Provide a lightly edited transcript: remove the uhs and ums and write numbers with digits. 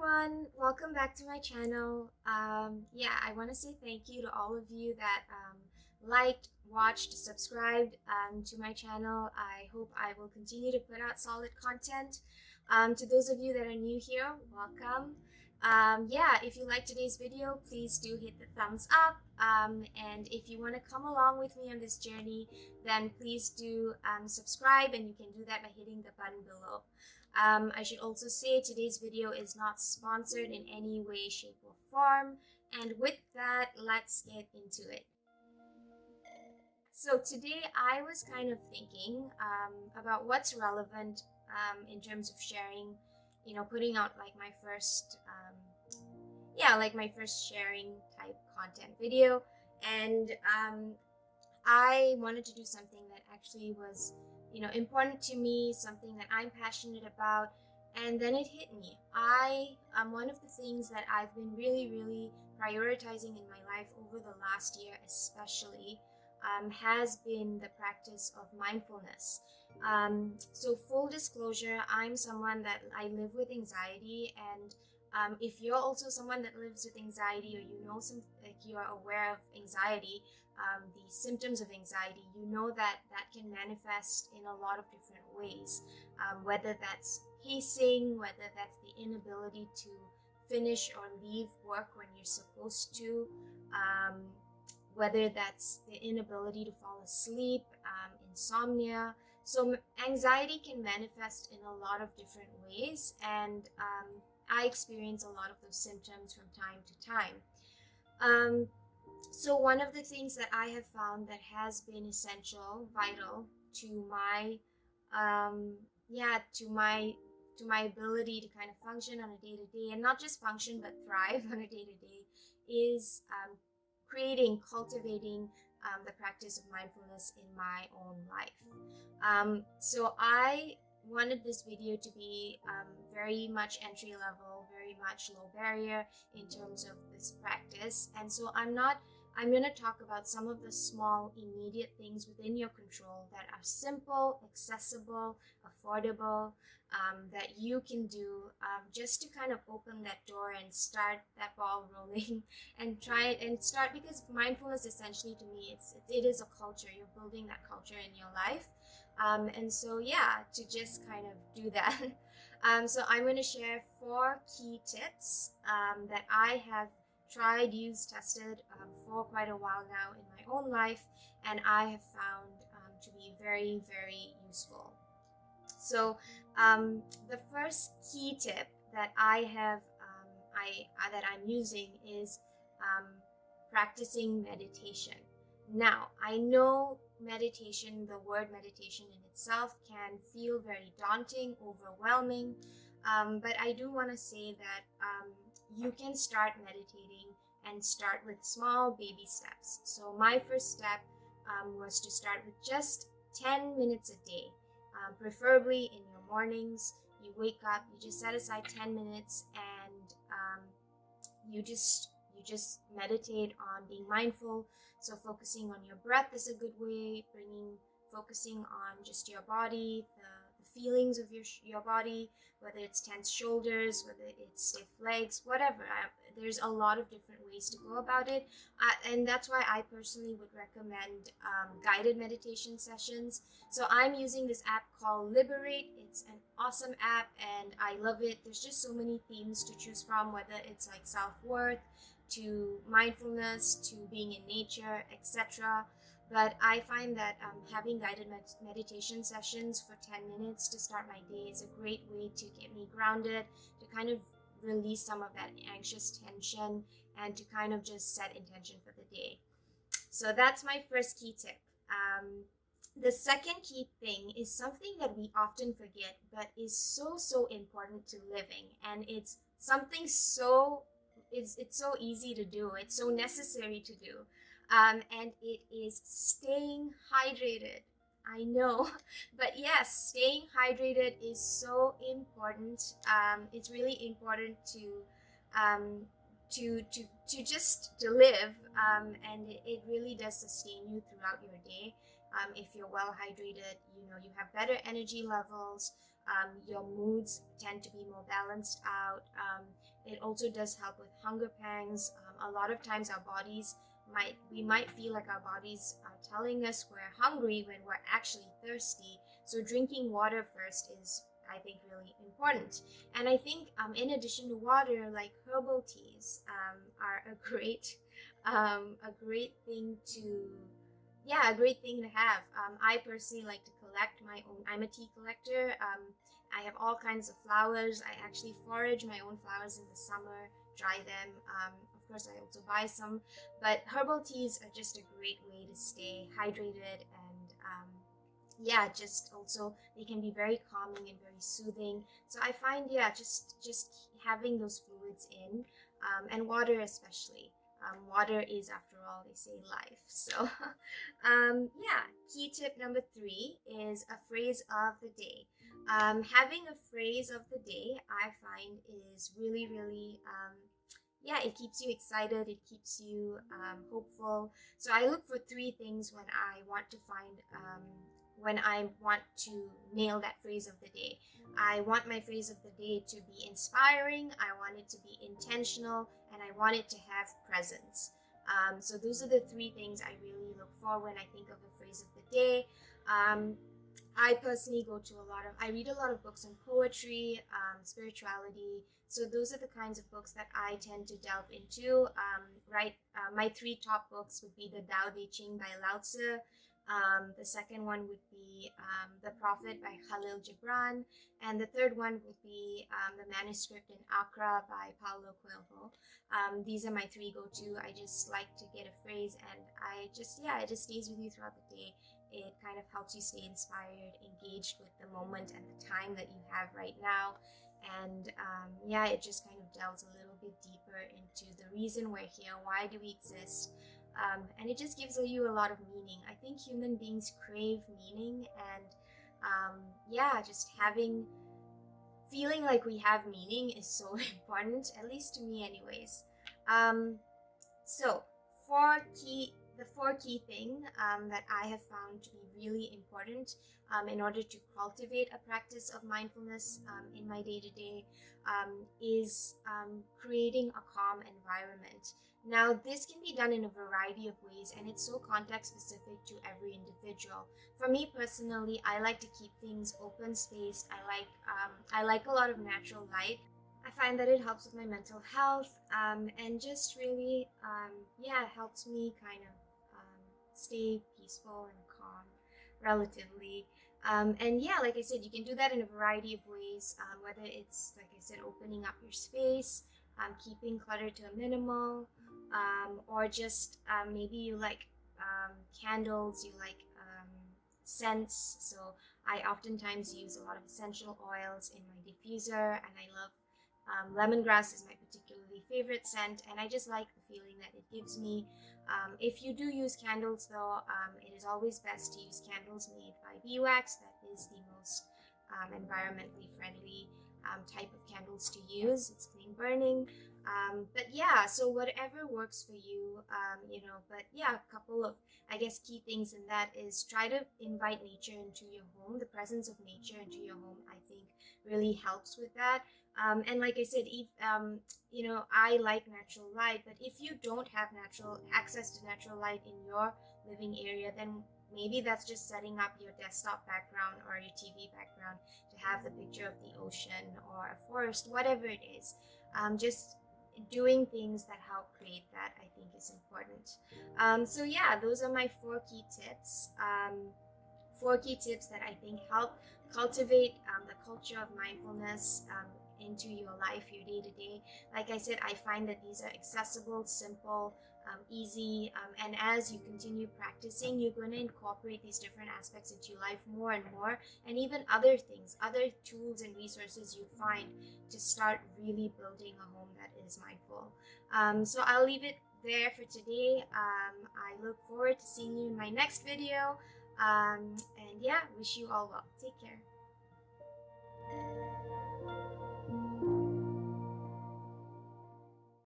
everyone, welcome back to my channel. I want to say thank you to all of you that liked, watched, subscribed to my channel. I hope I will continue to put out solid content. To those of you that are new here, welcome. If you like today's video, please do hit the thumbs up. And if you want to come along with me on this journey, then please do subscribe, and you can do that by hitting the button below. I should also say today's video is not sponsored in any way, shape, or form. And with that, let's get into it. So today I was kind of thinking about what's relevant in terms of sharing, putting out like my first, my first sharing type content video. And I wanted to do something that actually was important to me, something that I'm passionate about. And then it hit me. One of the things that I've been really prioritizing in my life over the last year especially has been the practice of mindfulness. So full disclosure, I'm someone that I live with anxiety, and if you're also someone that lives with anxiety, or you are aware of anxiety, the symptoms of anxiety, that can manifest in a lot of different ways, whether that's pacing, whether that's the inability to finish or leave work when you're supposed to, whether that's the inability to fall asleep, insomnia. So anxiety can manifest in a lot of different ways, and I experience a lot of those symptoms from time to time. So one of the things that I have found that has been essential, vital to my, to my ability to kind of function on a day-to-day, and not just function but thrive on a day-to-day, is cultivating the practice of mindfulness in my own life. So I wanted this video to be very much entry level, very much low barrier in terms of this practice. And so I'm going to talk about some of the small immediate things within your control that are simple, accessible, affordable, that you can do just to kind of open that door and start that ball rolling and try it and start, because mindfulness essentially to me, it is a culture. You're building that culture in your life. To just kind of do that. So I'm going to share 4 key tips that I have tried, used, tested for quite a while now in my own life, and I have found to be very useful. So the first key tip that I have, that I'm using is practicing meditation. Now, I know meditation, the word meditation in itself can feel very daunting, overwhelming, but I do want to say that you can start meditating and start with small baby steps. So my first step was to start with just 10 minutes a day, preferably in your mornings. You wake up, you just set aside 10 minutes, and you just meditate on being mindful. So focusing on your breath is a good way, focusing on just your body, the feelings of your body, whether it's tense shoulders, whether it's stiff legs, whatever. There's a lot of different ways to go about it, and that's why I personally would recommend guided meditation sessions. So I'm using this app called Liberate. It's an awesome app and I love it. There's just so many themes to choose from, whether it's like self-worth, to mindfulness, to being in nature, etc. But I find that having guided meditation sessions for 10 minutes to start my day is a great way to get me grounded, to kind of release some of that anxious tension, and to kind of just set intention for the day. So that's my first key tip. The second key thing is something that we often forget, but is so important to living, and it's something it's so easy to do. It's so necessary to do. And it is staying hydrated. I know, but yes, staying hydrated is so important. It's really important to live, and it really does sustain you throughout your day. If you're well hydrated, you have better energy levels. Your moods tend to be more balanced out. It also does help with hunger pangs. A lot of times our bodies we might feel like our bodies are telling us we're hungry when we're actually thirsty. So drinking water first is, I think, really important. And I think in addition to water, like herbal teas are a great thing to, yeah, a great thing to have. I personally like to collect my own. I'm a tea collector. I have all kinds of flowers. I actually forage my own flowers in the summer, dry them. Of course, I also buy some. But herbal teas are just a great way to stay hydrated, and yeah, just also they can be very calming and very soothing. So I find, yeah, just having those fluids in, and water especially. Water is, after all, they say, life. So yeah, key tip number 3 is a phrase of the day. Having a phrase of the day, I find, is really, really yeah, it keeps you excited, it keeps you hopeful. So I look for 3 things when I want to nail that phrase of the day. I want my phrase of the day to be inspiring, I want it to be intentional, and I want it to have presence. So those are the 3 things I really look for when I think of a phrase of the day. I personally I read a lot of books on poetry, spirituality. So those are the kinds of books that I tend to delve into. My 3 top books would be the Tao Te Ching by Lao Tzu. The second one would be The Prophet by Khalil Gibran. And the third one would be The Manuscript in Accra by Paulo Coelho. These are my 3 go-to. I just like to get a phrase, and it just stays with you throughout the day. It kind of helps you stay inspired, engaged with the moment and the time that you have right now. And yeah, it just kind of delves a little bit deeper into the reason we're here, why do we exist, and it just gives you a lot of meaning. I think human beings crave meaning, and yeah, just feeling like we have meaning is so important, at least to me anyways. So the 4 key thing that I have found to be really important in order to cultivate a practice of mindfulness in my day-to-day is creating a calm environment. Now, this can be done in a variety of ways, and it's so context-specific to every individual. For me personally, I like to keep things open-spaced. I like a lot of natural light. I find that it helps with my mental health, and just really, yeah, helps me kind of stay peaceful and calm, relatively. And yeah, like I said, you can do that in a variety of ways, whether it's, like I said, opening up your space, keeping clutter to a minimal, or just maybe you like candles, you like scents. So I oftentimes use a lot of essential oils in my diffuser, and I love lemongrass is my particularly favorite scent, and I just like the feeling that it gives me. If you do use candles, though, it is always best to use candles made by beeswax. That is the most environmentally friendly type of candles to use. It's clean burning. But yeah, so whatever works for you, but yeah, a couple of, I guess, key things in that is try to invite nature into your home. The presence of nature into your home, I think, really helps with that. And like I said, if, I like natural light, but if you don't have access to natural light in your living area, then maybe that's just setting up your desktop background or your TV background to have the picture of the ocean or a forest, whatever it is. Just doing things that help create that, I think, is important. So yeah, those are my 4 key tips. 4 key tips that I think help cultivate the culture of mindfulness into your life, your day-to-day. Like I said, I find that these are accessible, simple, easy, and as you continue practicing, you're going to incorporate these different aspects into your life more and more, and even other things, other tools and resources you find to start really building a home that is mindful. So I'll leave it there for today. I look forward to seeing you in my next video. And yeah, wish you all well. Take care.